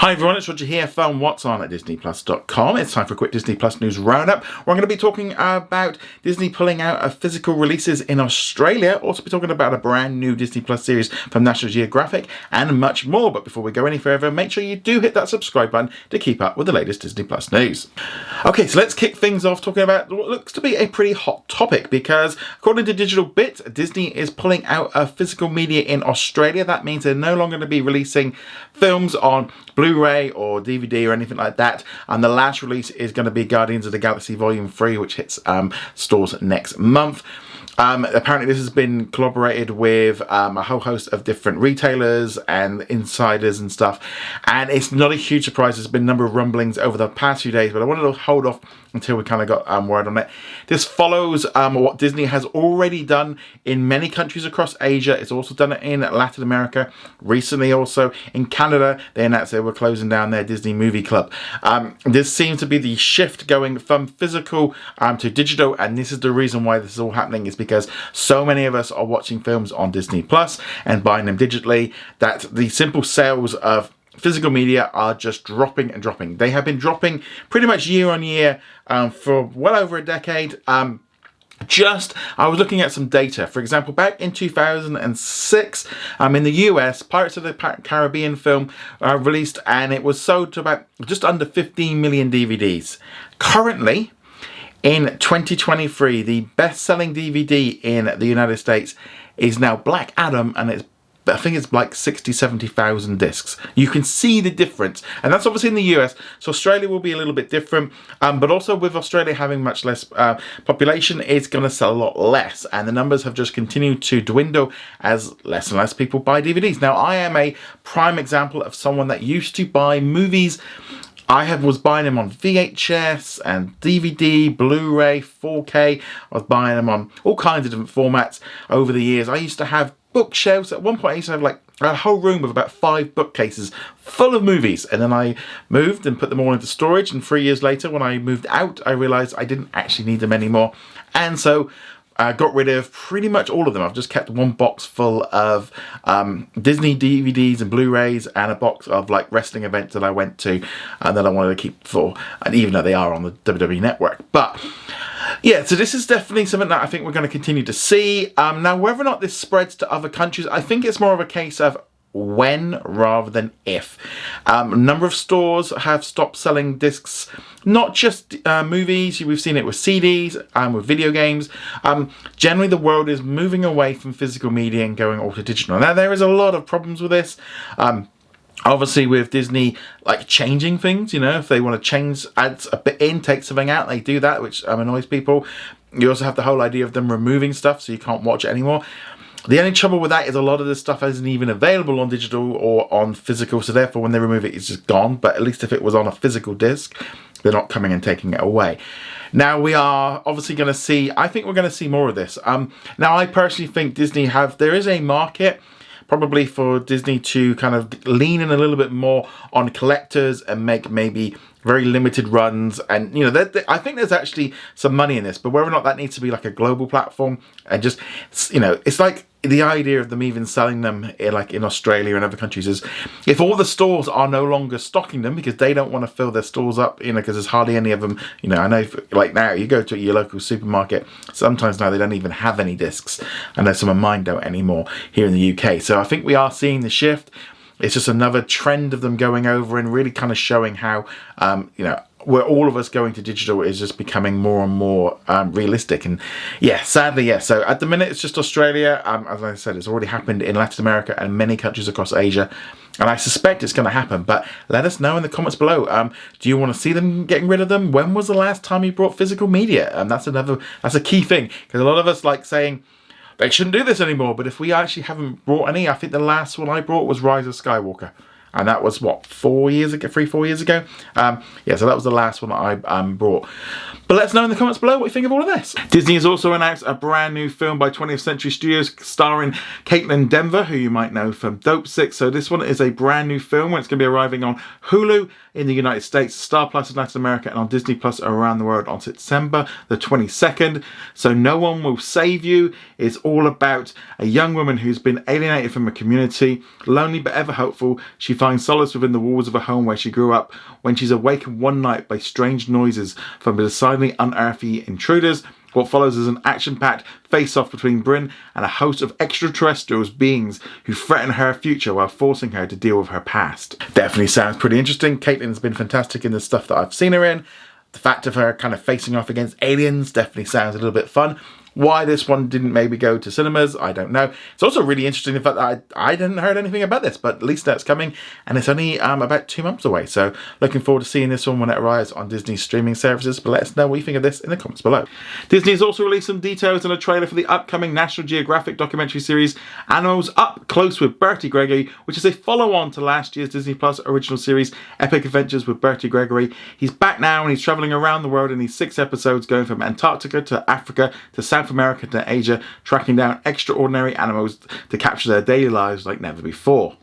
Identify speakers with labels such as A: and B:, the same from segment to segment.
A: Hi everyone, it's Roger here from What's On at DisneyPlus.com. It's time for a quick Disney Plus news roundup. We're going to be talking about Disney pulling out of physical releases in Australia. Also be talking about a brand new Disney Plus series from National Geographic and much more. But before we go any further, make sure you do hit that subscribe button to keep up with the latest Disney Plus news. Okay, so let's kick things off talking about what looks to be a pretty hot topic because according to Digital Bit, Disney is pulling out of physical media in Australia. That means they're no longer going to be releasing films on Blu-ray or DVD or anything like that, and the last release is going to be Guardians of the Galaxy Volume 3, which hits stores next month. Apparently this has been collaborated with a whole host of different retailers and insiders and stuff, and it's not a huge surprise. There's been a number of rumblings over the past few days, but I wanted to hold off until we kind of got word on it. This follows what Disney has already done in many countries across Asia. It's also done it in Latin America. Recently also in Canada, they announced they were closing down their Disney Movie Club. This seems to be the shift going from physical to digital, and this is the reason why this is all happening, is because so many of us are watching films on Disney Plus and buying them digitally that the simple sales of physical media are just dropping and dropping. They have been dropping pretty much year on year for well over a decade. I was looking at some data. For example, back in 2006, in the US, Pirates of the Caribbean film released, and it was sold to about just under 15 million DVDs. Currently, in 2023, the best-selling DVD in the United States is now Black Adam, and I think it's like 70,000 discs. You can see the difference, and that's obviously in the US. So Australia will be a little bit different, but also with Australia having much less population, it's going to sell a lot less, and the numbers have just continued to dwindle as less and less people buy DVDs. Now, I am a prime example of someone that used to buy movies. I was buying them on VHS and DVD, Blu-ray, 4K. I was buying them on all kinds of different formats over the years. I used to have bookshelves. At one point I used to have like a whole room of about 5 bookcases full of movies, and then I moved and put them all into storage, and 3 years later when I moved out I realised I didn't actually need them anymore, and so I got rid of pretty much all of them. I've just kept one box full of Disney DVDs and Blu-rays, and a box of like wrestling events that I went to and that I wanted to keep for, and even though they are on the WWE network. But yeah, so this is definitely something that I think we're going to continue to see. Now, whether or not this spreads to other countries, I think it's more of a case of when rather than if. A number of stores have stopped selling discs, not just movies. We've seen it with CDs and with video games. Generally the world is moving away from physical media and going all to digital. Now, there is a lot of problems with this. Obviously with Disney like changing things, if they want to change, add a bit in, take something out, they do that, which annoys people. You also have the whole idea of them removing stuff so you can't watch it anymore. The only trouble with that is a lot of this stuff isn't even available on digital or on physical, so therefore when they remove it, it's just gone. But at least if it was on a physical disc, they're not coming and taking it away. Now, we are obviously going to see, I think we're going to see more of this. Now, I personally think there is a market probably for Disney to kind of lean in a little bit more on collectors and make maybe very limited runs, and I think there's actually some money in this, but whether or not that needs to be like a global platform, and just it's like the idea of them even selling them in Australia and other countries is if all the stores are no longer stocking them because they don't want to fill their stores up, because there's hardly any of them. I know like now you go to your local supermarket, sometimes now they don't even have any discs. I know some of mine don't anymore here in the UK. So I think we are seeing the shift. It's just another trend of them going over and really kind of showing how, where all of us going to digital is just becoming more and more realistic. And yeah, sadly, yeah. So at the minute, it's just Australia. As I said, it's already happened in Latin America and many countries across Asia. And I suspect it's going to happen. But let us know in the comments below. Do you want to see them getting rid of them? When was the last time you brought physical media? That's a key thing. Because a lot of us like saying, they shouldn't do this anymore, but if we actually haven't brought any, I think the last one I brought was Rise of Skywalker. And that was, what, 4 years ago? Yeah, so that was the last one that I brought. But let us know in the comments below what you think of all of this. Disney has also announced a brand new film by 20th Century Studios starring Caitlin Denver, who you might know from Dope Sick. So this one is a brand new film. It's going to be arriving on Hulu in the United States, Star Plus in Latin America, and on Disney Plus around the world on September the 22nd. So No One Will Save You is all about a young woman who's been alienated from a community, lonely but ever hopeful. She finds solace within the walls of a home where she grew up when she's awakened one night by strange noises from decidedly unearthly intruders. What follows is an action-packed face-off between Bryn and a host of extraterrestrial beings who threaten her future while forcing her to deal with her past. Definitely sounds pretty interesting. Caitlin's been fantastic in the stuff that I've seen her in. The fact of her kind of facing off against aliens definitely sounds a little bit fun. Why this one didn't maybe go to cinemas, I don't know. It's also really interesting the fact that I didn't heard anything about this, but at least that's coming, and it's only about 2 months away. So looking forward to seeing this one when it arrives on Disney's streaming services. But let us know what you think of this in the comments below. Disney has also released some details and a trailer for the upcoming National Geographic documentary series Animals Up Close with Bertie Gregory, which is a follow-on to last year's Disney Plus original series Epic Adventures with Bertie Gregory. He's back now and he's travelling around the world in these 6 episodes, going from Antarctica to Africa to South America to Asia, tracking down extraordinary animals to capture their daily lives like never before.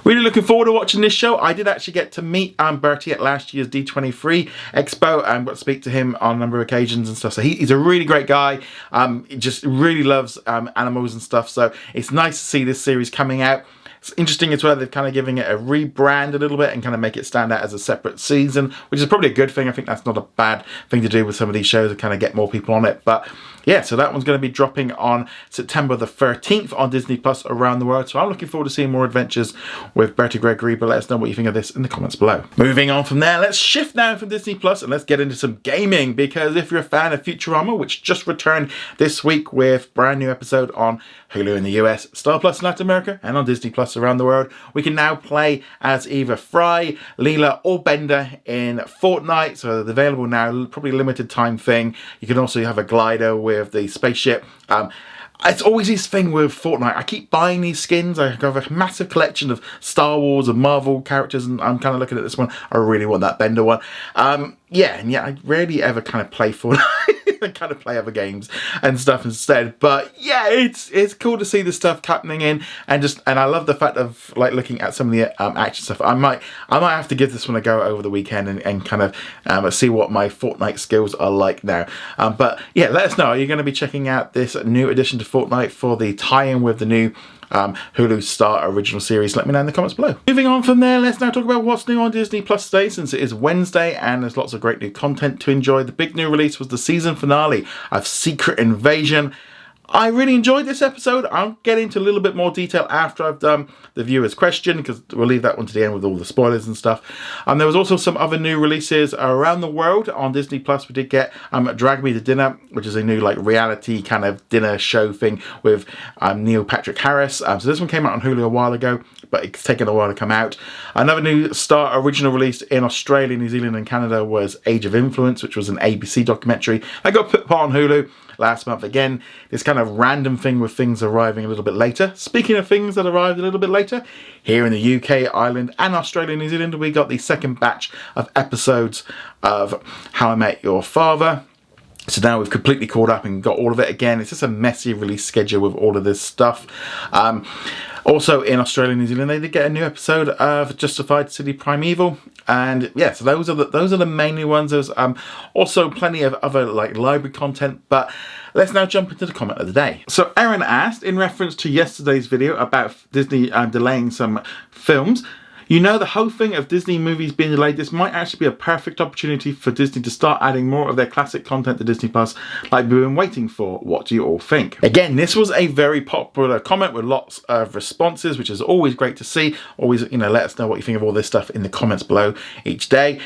A: Really looking forward to watching this show. I did actually get to meet Bertie at last year's D23 Expo and got to speak to him on a number of occasions and stuff. So he's a really great guy. He just really loves animals and stuff. So it's nice to see this series coming out. It's interesting as well, they're kind of giving it a rebrand a little bit and kind of make it stand out as a separate season, which is probably a good thing. I think that's not a bad thing to do with some of these shows and kind of get more people on it. But yeah, so that one's going to be dropping on September the 13th on Disney Plus around the world. So I'm looking forward to seeing more adventures with Bertie Gregory, but let us know what you think of this in the comments below. Moving on from there, let's shift now from Disney Plus and let's get into some gaming, because if you're a fan of Futurama, which just returned this week with a brand new episode on Hulu in the US, Star Plus in Latin America, and on Disney Plus around the world, we can now play as either Fry, Leela or Bender in Fortnite. So they're available now, probably a limited time thing. You can also have a glider with the spaceship. It's always this thing with Fortnite. I keep buying these skins. I have a massive collection of Star Wars and Marvel characters, and I'm kind of looking at this one. I really want that Bender one. I rarely ever kind of play Fortnite. I kind of play other games and stuff instead. But yeah, it's cool to see the stuff happening in, and I love the fact of like looking at some of the action stuff. I might have to give this one a go over the weekend and kind of see what my Fortnite skills are like now. But yeah, let us know. Are you going to be checking out this new addition to Fortnite for the tie-in with the new Hulu Star original series? Let me know in the comments below. Moving on from there, let's now talk about what's new on Disney Plus today, since it is Wednesday and there's lots of great new content to enjoy. The big new release was the season finale of Secret Invasion. I really enjoyed this episode. I'll get into a little bit more detail after I've done the viewer's question, because we'll leave that one to the end with all the spoilers and stuff. There was also some other new releases around the world on Disney Plus. We did get Drag Me to Dinner, which is a new like reality kind of dinner show thing with Neil Patrick Harris. So this one came out on Hulu a while ago, but it's taken a while to come out. Another new Star original release in Australia, New Zealand and Canada was Age of Influence, which was an ABC documentary. I got put on Hulu last month. Again, this kind of random thing with things arriving a little bit later. Speaking of things that arrived a little bit later, here in the UK, Ireland and Australia and New Zealand, we got the second batch of episodes of How I Met Your Father. So now we've completely caught up and got all of it again. It's just a messy release schedule with all of this stuff. Also in Australia and New Zealand, they did get a new episode of Justified City Primeval. And yeah, so those are the mainly ones. There's also plenty of other like library content, but let's now jump into the comment of the day. So Erin asked, in reference to yesterday's video about Disney delaying some films, you know, the whole thing of Disney movies being delayed, this might actually be a perfect opportunity for Disney to start adding more of their classic content to Disney Plus, like we've been waiting for. What do you all think? Again, this was a very popular comment with lots of responses, which is always great to see. Always, let us know what you think of all this stuff in the comments below each day.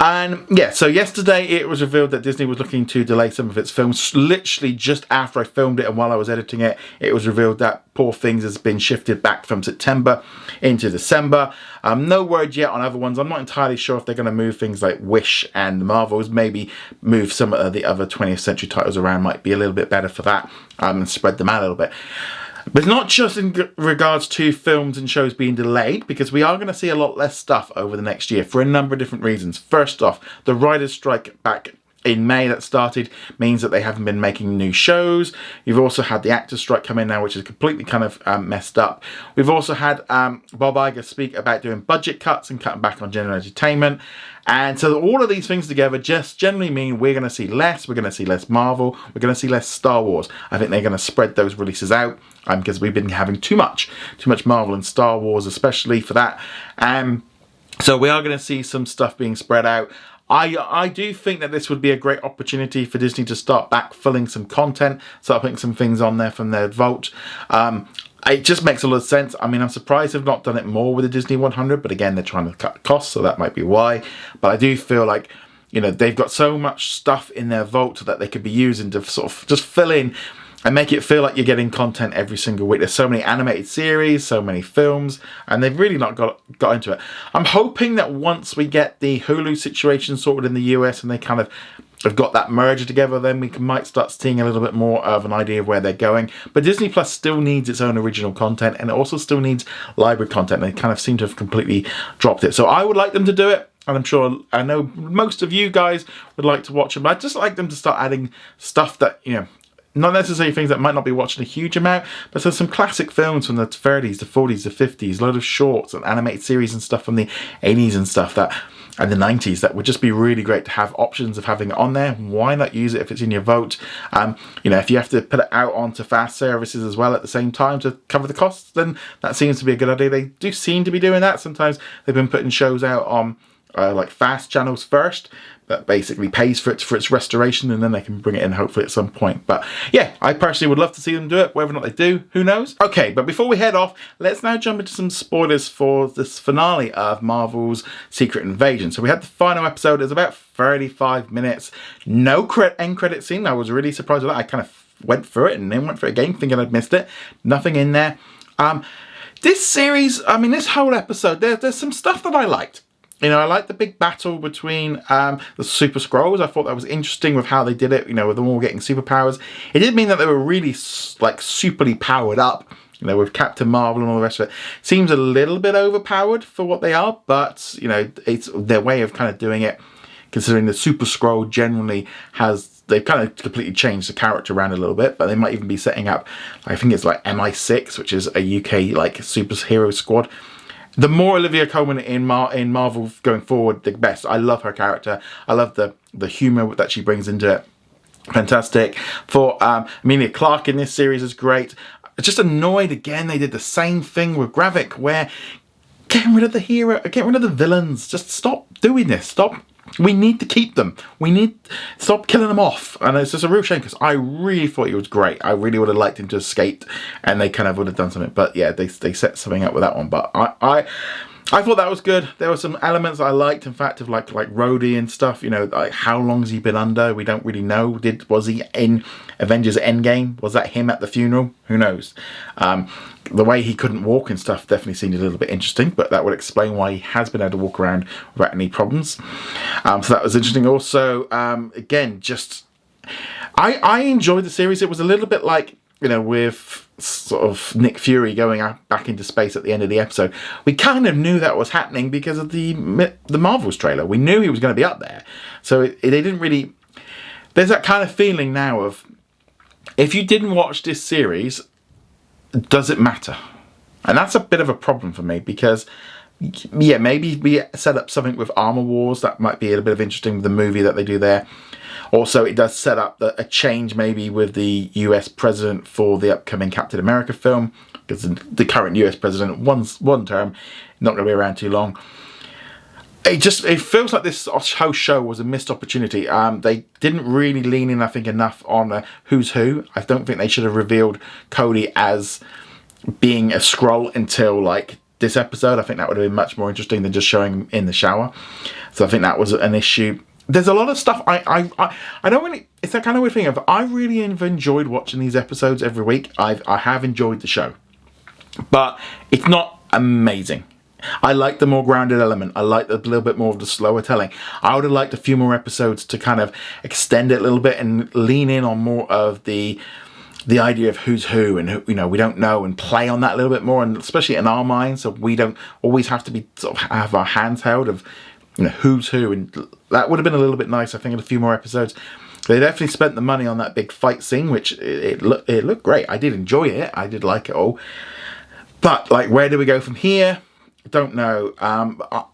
A: And yeah, so yesterday it was revealed that Disney was looking to delay some of its films. Literally just after I filmed it and while I was editing it, it was revealed that Poor Things has been shifted back from September into December. No word yet on other ones. I'm not entirely sure if they're going to move things like Wish and Marvels. Maybe move some of the other 20th century titles around might be a little bit better for that, and spread them out a little bit. But not just in regards to films and shows being delayed, because we are going to see a lot less stuff over the next year for a number of different reasons. First off, the writers' strike back in May that started means that they haven't been making new shows. You've also had the actors strike come in now, which is completely kind of messed up. We've also had Bob Iger speak about doing budget cuts and cutting back on general entertainment. And so all of these things together just generally mean we're going to see less. We're going to see less Marvel. We're going to see less Star Wars. I think they're going to spread those releases out because we've been having too much Marvel and Star Wars, especially for that. So we are going to see some stuff being spread out. I do think that this would be a great opportunity for Disney to start backfilling some content, start putting some things on there from their vault. It just makes a lot of sense. I mean, I'm surprised they've not done it more with the Disney 100, but again, they're trying to cut costs, so that might be why. But I do feel like, you know, they've got so much stuff in their vault that they could be using to sort of just fill in and make it feel like you're getting content every single week. There's so many animated series, so many films, and they've really not got into it. I'm hoping that once we get the Hulu situation sorted in the US and they kind of have got that merger together, then we might start seeing a little bit more of an idea of where they're going. But Disney Plus still needs its own original content, and it also still needs library content. They kind of seem to have completely dropped it. So I would like them to do it. And I'm sure, I know most of you guys would like to watch them, but I'd just like them to start adding stuff that, you know, not necessarily things that might not be watching a huge amount, but there's some classic films from the 30s, the 40s, the 50s, a lot of shorts and animated series and stuff from the 80s and stuff and the 90s that would just be really great to have options of having it on there. Why not use it if it's in your vote? You know, if you have to put it out onto fast services as well at the same time to cover the costs, then that seems to be a good idea. They do seem to be doing that. Sometimes they've been putting shows out on like fast channels first, that basically pays for its restoration, and then they can bring it in hopefully at some point. But yeah, I personally would love to see them do it. Whether or not they do, who knows? Okay, but before we head off, let's now jump into some spoilers for this finale of Marvel's Secret Invasion. So we had the final episode. It was about 35 minutes. No end credit scene. I was really surprised with that. I kind of went through it and then went through it again thinking I'd missed it. Nothing in there. This series, I mean, this whole episode, there's some stuff that I liked. You know, I like the big battle between the Super Skrulls. I thought that was interesting with how they did it, you know, with them all getting superpowers. It did mean that they were really, like, superly powered up, you know, with Captain Marvel and all the rest of it. Seems a little bit overpowered for what they are, but, you know, it's their way of kind of doing it, considering the Super Skrull generally they've kind of completely changed the character around a little bit, but they might even be setting up, I think it's like MI6, which is a UK, like, superhero squad. The more Olivia Colman in Marvel going forward, the best. I love her character. I love the humour that she brings into it. Fantastic. For Emilia Clarke in this series is great. Just annoyed again. They did the same thing with Gravik, where getting rid of the hero, getting rid of the villains. Just stop doing this. Stop. We need to keep them. Stop killing them off. And it's just a real shame because I really thought he was great. I really would have liked him to escape and they kind of would have done something. But yeah, they set something up with that one. But I thought that was good. There were some elements I liked, in fact, of like Rhodey and stuff. You know, like how long has he been under? We don't really know. Was he in Avengers Endgame? Was that him at the funeral? Who knows? The way he couldn't walk and stuff definitely seemed a little bit interesting, but that would explain why he has been able to walk around without any problems. So that was interesting. Also, again, just I enjoyed the series. It was a little bit like, you know, with sort of Nick Fury going back into space at the end of the episode. We kind of knew that was happening because of the Marvels trailer. We knew he was going to be up there. So they didn't really... There's that kind of feeling now of, if you didn't watch this series, does it matter? And that's a bit of a problem for me because, yeah, maybe we set up something with Armor Wars. That might be a bit of interesting with the movie that they do there. Also, it does set up a change maybe with the US president for the upcoming Captain America film, because the current US president, one term, not going to be around too long. It feels like this whole show was a missed opportunity. They didn't really lean in, I think, enough on who's who. I don't think they should have revealed Cody as being a Skrull until like this episode. I think that would have been much more interesting than just showing him in the shower. So I think that was an issue. There's a lot of stuff I don't really... It's that kind of weird thing of I really have enjoyed watching these episodes every week. I have enjoyed the show. But it's not amazing. I like the more grounded element. I like a little bit more of the slower telling. I would have liked a few more episodes to kind of extend it a little bit and lean in on more of the idea of who's who and who, you know, we don't know, and play on that a little bit more, and especially in our minds, so we don't always have to be sort of have our hands held of who's who, and that would have been a little bit nice. I think in a few more episodes. They definitely spent the money on that big fight scene, which it looked great. I did enjoy it. I did like it all. But like, where do we go from here? Don't know.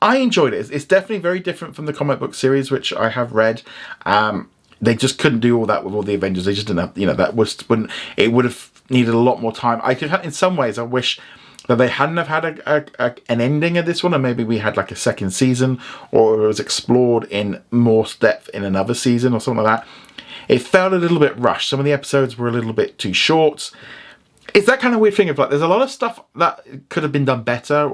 A: I enjoyed it. It's definitely very different from the comic book series, which I have read. They just couldn't do all that with all the Avengers. They just didn't have, it would have needed a lot more time. In some ways, I wish that they hadn't have had an ending of this one, and maybe we had like a second season, or it was explored in more depth in another season or something like that. It felt a little bit rushed. Some of the episodes were a little bit too short. It's that kind of weird thing of like, there's a lot of stuff that could have been done better,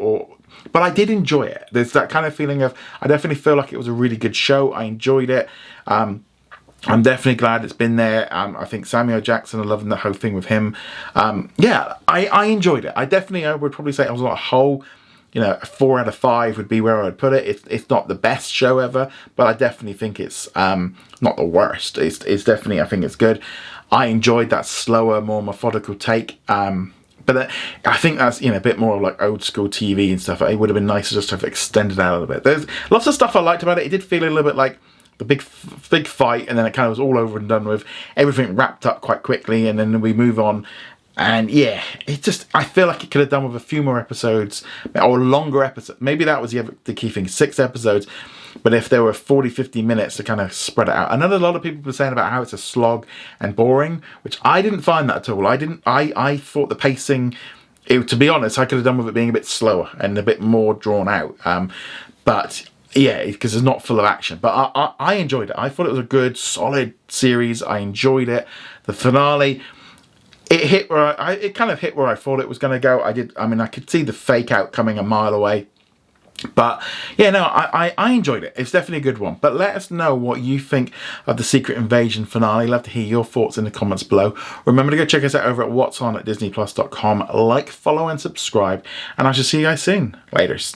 A: but I did enjoy it. There's that kind of feeling of, I definitely feel like it was a really good show. I enjoyed it. I'm definitely glad it's been there. I think Samuel Jackson, I'm loving the whole thing with him. I enjoyed it. I would probably say I was on a whole, a 4 out of 5 would be where I would put it. It's not the best show ever, but I definitely think it's not the worst. It's definitely, I think it's good. I enjoyed that slower, more methodical take. But I think that's, a bit more of like old school TV and stuff. It would have been nicer just to have extended out a little bit. There's lots of stuff I liked about it. It did feel a little bit like the big fight, and then it kind of was all over and done with. Everything wrapped up quite quickly, and then we move on. And yeah, I feel like it could have done with a few more episodes, or longer episodes. Maybe that was the key thing, 6 episodes. But if there were 40, 50 minutes to kind of spread it out. I know a lot of people were saying about how it's a slog and boring, which I didn't find that at all. I thought the pacing, to be honest, I could have done with it being a bit slower and a bit more drawn out. But yeah, because it's not full of action. But I enjoyed it. I thought it was a good, solid series. I enjoyed it. The finale, it kind of hit where I thought it was going to go. I could see the fake out coming a mile away. But yeah, no, I enjoyed it. It's definitely a good one. But let us know what you think of the Secret Invasion finale. Love to hear your thoughts in the comments below. Remember to go check us out over at what's on at disneyplus.com. Like, follow and subscribe. And I shall see you guys soon. Laters.